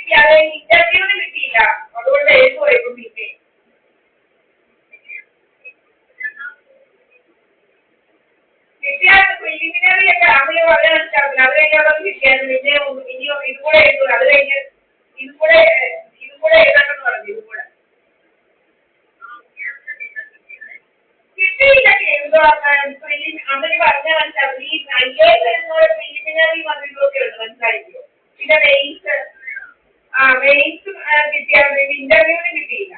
കിട്ടി, അത് ഇന്റർവ്യൂവിന് കിട്ടിയില്ല, അതുകൊണ്ട് എഴുതുമായിരുന്നു പിന്നെ. കിട്ടിയാൽ പ്രിലിമിനറി ഒക്കെ അവര് വളരെ മനസ്സിലാവില്ല, അത് കഴിഞ്ഞാൽ കിട്ടിയായിരുന്നു. പിന്നെ ഇനിയോ ഇതുകൂടെ എഴുതുക, അത് കഴിഞ്ഞ് ഇതുകൂടെ എഴുതണമെന്ന് പറഞ്ഞു. ഇതുകൂടെ കിട്ടിയില്ല. അവര് പറഞ്ഞ മനസ്സിലാവും. ഈ IAS എന്നോട് പ്രിലിമിനറി വന്നിട്ടൊക്കെ ഉണ്ട്, മനസ്സിലായില്ലോ. പിന്നെ മെയിൻസ് കിട്ടിയാൽ ഇന്റർവ്യൂവിന് കിട്ടിയില്ല.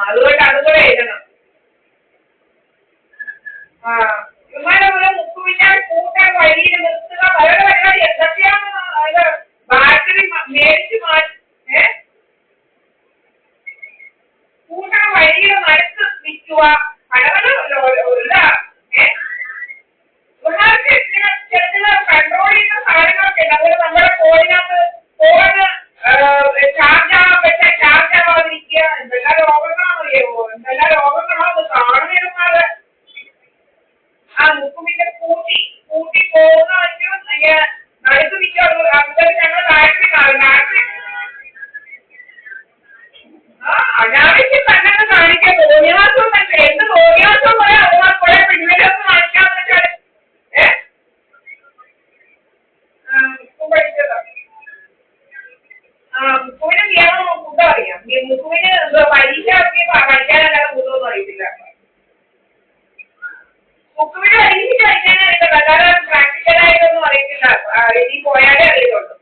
അതുകൊണ്ട് അതുകൂടെ എഴുതണം. ഇവരുടെ മുക്കുവിന്റെ കൂട്ടാൻ വഴിയിൽ നിർത്തുക, അവരുടെ പരിപാടി എന്തൊക്കെയാണ്. ബാറ്ററി മേടിച്ച് കൂട്ടാൻ വഴിയിൽ മനസ്സ് നിൽക്കുക, പലതരമല്ലോ. ഇവർക്ക് ചെറുത് കൺട്രോൾ ചെയ്യുന്ന സാധനങ്ങളൊക്കെ ഉണ്ട്. അതുപോലെ നമ്മുടെ ഫോണിനകത്ത് ചാർജ് ആവാൻ പറ്റാൻ ചാർജ് ആവാതിരിക്കുക, എന്തെല്ലാം രോഗങ്ങളാണെന്നറിയാമോ, എന്തെല്ലാം രോഗങ്ങളാണ് കാണുന്നത്. മുക്കുമിന്റെ കൂട്ടി പോകുന്ന നടുക്ക് നിൽക്കുക. അതുപോലെ ഞങ്ങൾ ബാറ്ററി അനാവശ്യം തന്നെ കാണിക്കാൻ തോന്നിയാസം തന്നെ. എന്ത് തോന്നിയാസം പോലെ അവന്മാർ കുറെ പിന്നിലേക്ക് കാണിക്കാന്ന് വെച്ചാൽ മുക്കും പഠിച്ചതാണ്. മുക്കുവിന് നിയമം ഫുഡ് അറിയാം. മുക്കുവിന് പരീക്ഷ പഠിക്കാനല്ലാതെ ഫുഡൊന്നും അറിയത്തില്ല. മുക്കുവിന് പരീക്ഷ പഠിക്കാനറിയില്ല, അല്ലാതെ പ്രാക്ടിക്കലായിട്ടൊന്നും അറിയത്തില്ല. ഇനി പോയാലേ അറിയുള്ളൂ.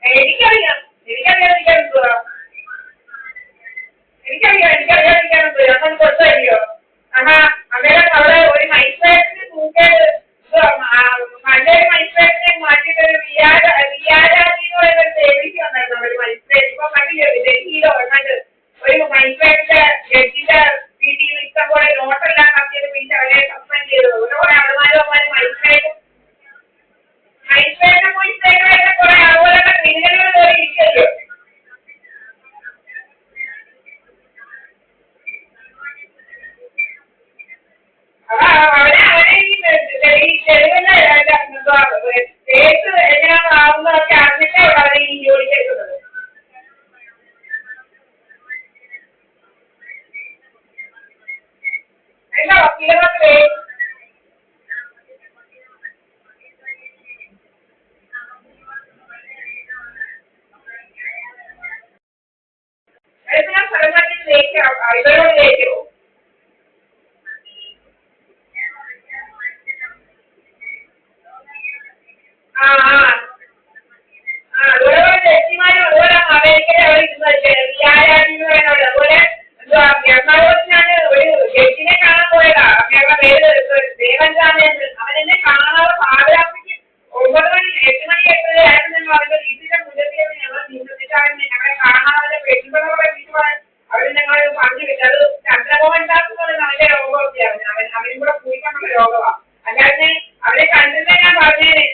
എനിക്കറിയാം എന്തുവാ, എനിക്കറിയാതിരിക്കാനെന്തുവാ. അങ്ങനെ കൊടുത്തല്ലോ. അന്നേരം അവിടെ ഒരു മൈസ്ട്രേറ്റിന് തൂക്കേട് നല്ലൊരു മൈസ്ട്രേറ്റിനെ മാറ്റിയിട്ട് ഒരു റിയാരാജി എന്ന് പറയുന്ന ഒരു സേവിക്ക് വന്നായിരുന്നു. ഒരു മൈസ്ട്രേറ്റ് ഇപ്പൊ കണ്ടില്ലേ, ഡൽഹിയിലോ എങ്ങാണ്ട് ഒരു മൈസ്ട്രേറ്റിന്റെ ജഡ്ജിന്റെ വീട്ടിൽ ഇഷ്ടം പോലെ നോട്ടെല്ലാം കത്തിയത് പിടിച്ച് അവരെ സസ്പെൻഡ് ചെയ്തത്. കുറെ അളമാരന്മാരും മൈസ്ട്രേറ്റിനെ കുറെ അതുപോലെ ക്രിമിനലുകൾ കയറി ഇരിക്കല്ലോ. അവരെ ഈ തെളിവിന്റെ കേസ് എങ്ങനെയാണ് ആവുന്നതൊക്കെ അറിഞ്ഞിട്ടേ അവരെ ഈ ജോലിക്ക് എടുക്കുന്നത്. എന്താ വക്കീലന്മാർക്ക് സ്ഥലമാറ്റി ഇവരോട് ജയിക്കുമോ? അതുപോലെ ജഡ്ജിമാരും അതുപോലെ അമേരിക്കയിൽ അവിടെ ഇരുന്നത് അതുപോലെ എറണാകുളത്ത് ഞാൻ ഒരു ജഡ്ജിനെ കാണാൻ പോയതാ. അങ്ങനെയുള്ള പേര് ദേവൻചാണ്ടെന്ന്. അവനെന്നെ കാണാതെ പാതിരാത്രിക്ക് 9 മണി 8 മണി 8 ആയിരുന്നു. അവരുടെ വീട്ടിന്റെ മുന്നത്തിൽ ഞങ്ങൾ നിന്നിട്ടാണ് ഞങ്ങളെ കാണാതെ പെൺപിള്ളകളെ വീട്ടുവാൻ അവര് ഞങ്ങൾ പറഞ്ഞു വെച്ചു. അത് ചന്ദ്രമോഹൻ ദാസ് എന്ന് പറയുന്ന അവന്റെ രോഗമൊക്കെയാണ്. അവനും കൂടെ കുടിക്കാനുള്ള രോഗമാണ്. അല്ലാതെ അവരെ കണ്ടിരുന്ന ഞാൻ പറഞ്ഞേനെ.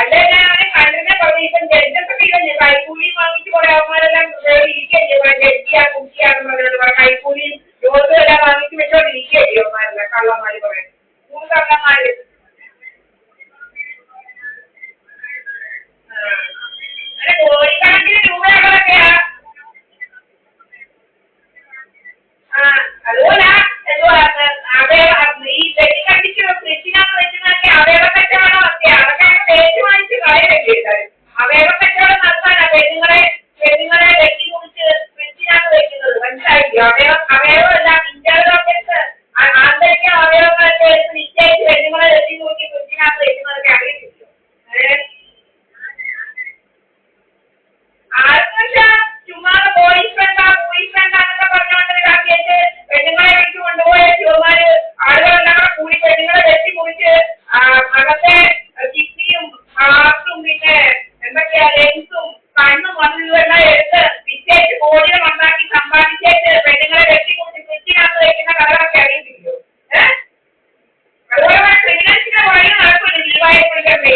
അല്ലെ ഞാൻ അവനെ കണ്ടിരുന്നേ പറഞ്ഞു. ഇപ്പം ജഡ്ജൊക്കെ ഇല്ലേ, കൈക്കൂലി വാങ്ങിച്ച് കുറെ അവന്മാരെല്ലാം ഇരിക്കല്ലേ, കുട്ടിയാന്ന് പറഞ്ഞത് കൈക്കൂലിയും ജോലിയും എല്ലാം വാങ്ങിച്ച് വെച്ചോണ്ട് ഇരിക്കല്ലേ അവന്മാരെല്ലാം, കള്ളന്മാര് കുറെ കള്ളന്മാര്. അങ്ങനെ കോടിക്കണക്കിന് രൂപകളൊക്കെയാ. അതുപോലെ ഈ വെട്ടിക്കണ്ടിച്ച് ഫ്രിഡ്ജിനകത്ത് വെക്കുന്നതൊക്കെ അവയവക്കച്ചവടം ഒക്കെ. അതൊക്കെ തേച്ച് വാങ്ങിച്ച് കളയല്ലേ. അവയവക്കച്ചവടം നടത്താനാ പെണ്ണുങ്ങളെ വെട്ടി മുറിച്ച് ഫ്രിഡ്ജിനകത്ത് വെക്കുന്നത്. മനസ്സിലായില്ലോ? അവയവമല്ല, ഇന്റർലോക്കേഴ്സ് ആന്തരിക അവയവങ്ങളൊക്കെ എടുത്ത് നിശ്ചയിച്ച് പെണ്ണുങ്ങളെ വെട്ടി മുറിച്ച് ഫ്രിഡ്ജിനകത്ത് വെക്കുന്നതൊക്കെ അറിയത്തില്ലോ. ആർക്കും ചുമ്മാതെ ബോയ്സ് ഫ്രണ്ടാന്നൊക്കെ പറഞ്ഞുകൊണ്ട് ഇതാക്കിയിട്ട് പെണ്ണുങ്ങളെ വിളിച്ചു കൊണ്ടുപോയ ചുവമാര് ആളുകളെല്ലാം കൂടെ കൂടി പെണ്ണുങ്ങളെ വെട്ടി മുറിച്ച് അകത്തെ കിഡ്നിയും ഹാർട്ടും പിന്നെ എന്തൊക്കെയാ ലെൻസും കണ്ണും വന്നതെല്ലാം എടുത്ത് വിറ്റേച്ച് കോടികൾ ഉണ്ടാക്കി സമ്പാദിച്ചേച്ച് പെണ്ണുങ്ങളെ വെട്ടി മുറിച്ച് ഫ്രിഡ്ജിനകത്ത് വയ്ക്കുന്ന കഥകളൊക്കെ അറിയത്തില്ലോ. അതുപോലെ ക്രിമിനൽസിന്റെ വഴി നടക്കുമല്ലോ ലീവായ പിടിക്കണ്ടേ.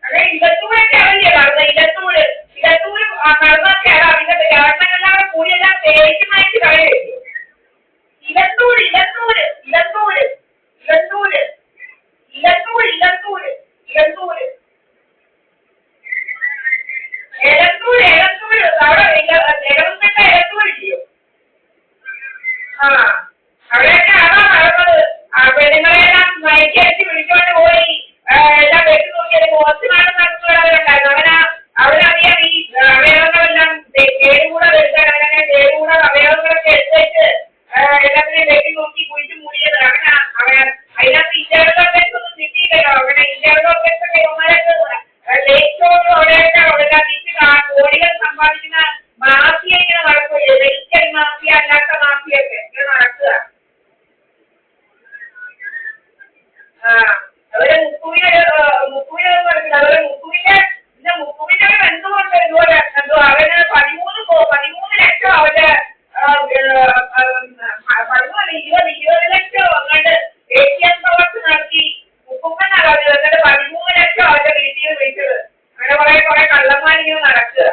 അതെ, ഇലത്തൂരൊക്കെ അറിയില്ലേ നടന്നത്. ഇലത്തൂര് നടന്നൊക്കെയാണ് അതിന്റെ ഗവൺമെന്റ് എല്ലാം കൂടിയെല്ലാം തേച്ച് മാറ്റി കളയല്ലേ. ഇലത്തൂര് ആ അവിടെയൊക്കെ അതാ നടന്നത്. പെണ്ണുങ്ങളെല്ലാം മയക്കടിച്ച് പിടിച്ചോണ്ട് പോയി എല്ലാം വെട്ടി നോക്കിയത് പോസ്റ്റ്മോർട്ടം നടത്തുന്നവരുണ്ടായിരുന്നു. അവരറിയാം ഈ അവയവങ്ങളെല്ലാം കേടുകൂടെ വരുത്താൻ അങ്ങനെ കേടുകൂടെ അവയവങ്ങളൊക്കെ എടുത്തേച്ച് എല്ലാത്തിനെയും വെട്ടി നോക്കി കുഴിച്ച് മൂടിയത്. അതിനകത്ത് ഇന്റർവ്യൂ ഒന്നും കിട്ടിയില്ലല്ലോ. അങ്ങനെ ഇന്റർവ്യൂ ഒക്കെ ഇവന്മാരൊക്കെ ലേറ്റോടും അവിടെയൊക്കെ എല്ലാം തിരിച്ച് കോടികൾ സമ്പാദിക്കുന്ന മാഫിയ ഇങ്ങനെ നടക്കുകയില്ല. മെഡിക്കൽ മാഫിയ അല്ലാത്ത മാഫിയൊക്കെ ഇങ്ങനെ നടക്കുക. അവരെ മുക്കുവിനെ പറഞ്ഞില്ല. അവരെ മുക്കുവിന്റെ എന്തുകൊണ്ട് ഇതുപോലെ അവന് 13 ലക്ഷം അവന്റെ 20 ലക്ഷം അങ്ങോട്ട് ATM പ്രവർത്തി നടത്തി മുക്കുമ്പെന്നാണ് പറഞ്ഞത്. എന്നിട്ട് 13 ലക്ഷം അവന്റെ വീട്ടിൽ വിളിച്ചത്. അങ്ങനെ കുറെ കള്ളന്മാരിങ്ങനെ നടക്കുക.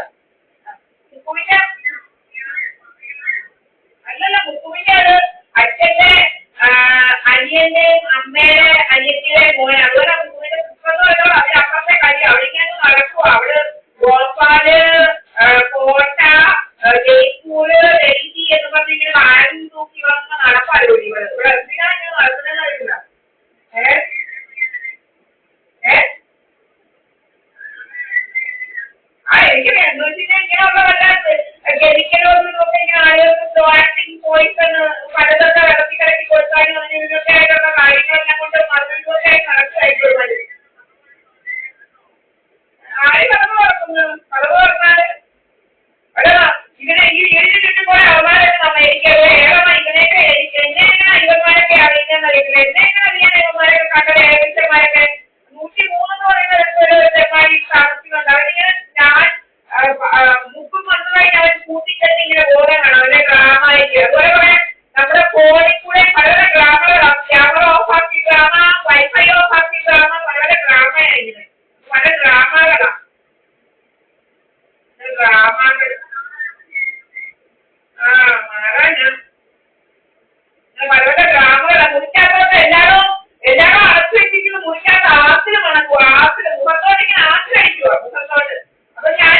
മുക്കുവിന്റെ അല്ലല്ല മുക്കുവിന്റെ അത് അച്ഛന്റെ അനിയന്റെയും അമ്മയുടെ അനിയത്തിയുടെ മോനെ. അതുപോലെ മുക്കുവിന്റെ പുസ്തകമല്ലോ അതിനപ്പുറത്തെ കാര്യം. അവിടെ ഇങ്ങനെ നടക്കുക. അവിടെ ഭോപ്പാല്, കോട്ട, ജയ്പൂര്, ഡൽഹി എന്ന് പറഞ്ഞിങ്ങനെ ആരും തൂക്കി വന്ന നടപ്പാലോ ഇവിടെ. ഇവിടെ എന്തിനാ ഇങ്ങനെ നടക്കുന്നതെന്ന് അറിയില്ല. എനിക്ക് എന്ന് വെച്ചാൽ ഇങ്ങനെയുള്ള വല്ല കെമിക്കലോടൊക്കെ ഇങ്ങനെ ആളുകൾക്ക് ആക്ടിങ് പോയിസൺ പലതൊക്കെ വെള്ളത്തിൽ കലക്കി കൊടുക്കാനും അങ്ങനെ ഇതിനൊക്കെ ആയിട്ടുള്ള കാര്യങ്ങളെല്ലാം കൊണ്ട് മറുപടിയൊക്കെയായി നടക്കുമായിട്ടുള്ളത്. ആര് കളവ് നടക്കുന്നു? കളവ് പറഞ്ഞാൽ ഇങ്ങനെ ഈ വീടിന് ചുറ്റും പോയ അവന്മാരൊക്കെ എനിക്കറിയാം. ഇവനെയൊക്കെ എന്നെങ്ങനെ ഇവന്മാരൊക്കെ അറിയുന്നതെന്ന് അറിയത്തില്ല. എന്നെങ്ങനെ അറിയാൻ ഇവന്മാരൊക്കെ കണ്ടത് ഏകദേശന്മാരൊക്കെ 103 എന്ന് പറയുന്ന ചെമ്മാരി താമസിക്കുന്നുണ്ട്. അവനിങ്ങനെ ഞാൻ മുക്കും വന്നതായിട്ട് അവൻ കൂട്ടിക്കെട്ടി ഇങ്ങനെ ബോധമാണ് അവന്റെ ഡ്രാമയ്ക്ക്. അതുപോലെ നമ്മുടെ ഫോണിൽ കൂടെ പല ഡ്രാമകളാണ്. ക്യാമറ ഓഫ് ആക്കി ഡ്രാമ, വൈഫൈ ഓഫ് ആക്കി ഡ്രാമ, പല ഡ്രാമയാണ് ഇങ്ങനെ. പല ഡ്രാമകളാണ്. ഡ്രാമകൾ മാറാനാ പല ഡ്രാമകളാണ്. മുറിക്കാത്തതൊക്കെ എല്ലാരും അടച്ചു വെച്ചിരിക്കുന്നത്. മുറിക്കാത്ത ആസില് മണക്കുക. ആസില് മുഖത്തോട്ട് ഇങ്ങനെ ആസിലടിക്കുക മുഖത്തോട്ട്. അപ്പൊ ഞാൻ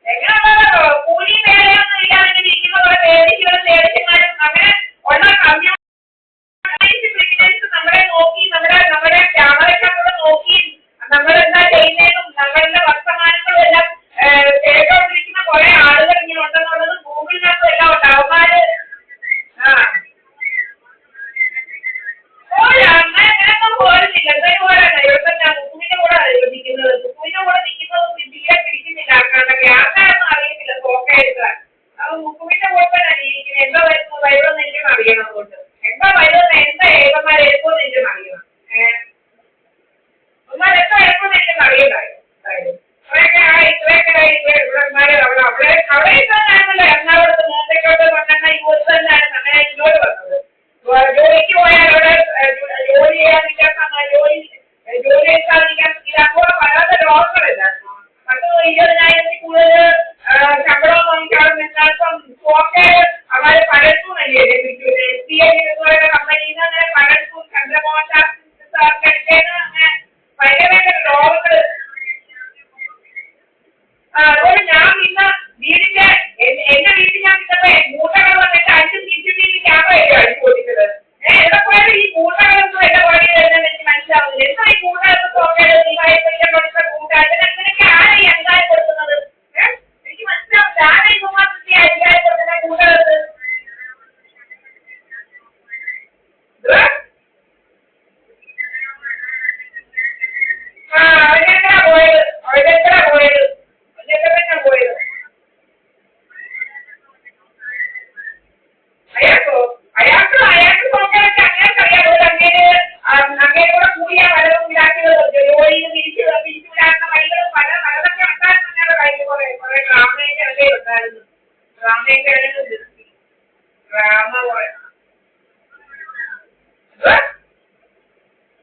എങ്ങനെയുള്ളതോ കൂലി വേലയൊന്നും ഇല്ലാതെ ഇരിക്കുന്ന പോലെ ലേഡിമാരും അങ്ങനെ ഉള്ള കമ്മ്യൂണിറ്റി നമ്മളെ നോക്കി നമ്മുടെ ക്യാമറയ്ക്കകത്ത് നോക്കി നമ്മളെന്താ ചെയ്യുന്നതെന്നും നമ്മളുടെ വർത്തമാനങ്ങളും എല്ലാം കേട്ടോണ്ടിരിക്കുന്ന കുറെ ആളുകൾ ഇങ്ങനെ ഉണ്ടെന്നുള്ളത് ഗൂഗിളിനകത്തും എല്ലാം ഉണ്ട്. അവന്മാര് അങ്ങനെയൊന്നും പോരുന്നില്ല. എന്തായാലും പോരാണ്. ഇവിടെ ഞാൻ മുക്കുവിന്റെ കൂടെ നിൽക്കുന്നത്. മുക്കുവിന്റെ കൂടെ നിൽക്കുന്നത് തീരെ പിടിക്കുന്നില്ല. ഗ്യാസാണെന്ന് അറിയത്തില്ല. തോക്കെടുക്കാൻ അത് മുക്കുവിന്റെ കൂടെ തന്നെയാണ് ഇരിക്കുന്നത്. എന്താ വരുമെന്ന് എനിക്കും അറിയണം. അതുകൊണ്ട് എന്താ വരുമെന്ന് എന്താ ഏകന്മാരെ എടുക്കുമെന്ന് എനിക്കും അറിയണം. ഒന്നാരെന്താ എടുക്കുമെന്ന് എനിക്കും അറിയണ്ടായോ. ഇത്രയൊക്കെ ഇത്രയൊക്കെ ഇവിടെ അവിടെ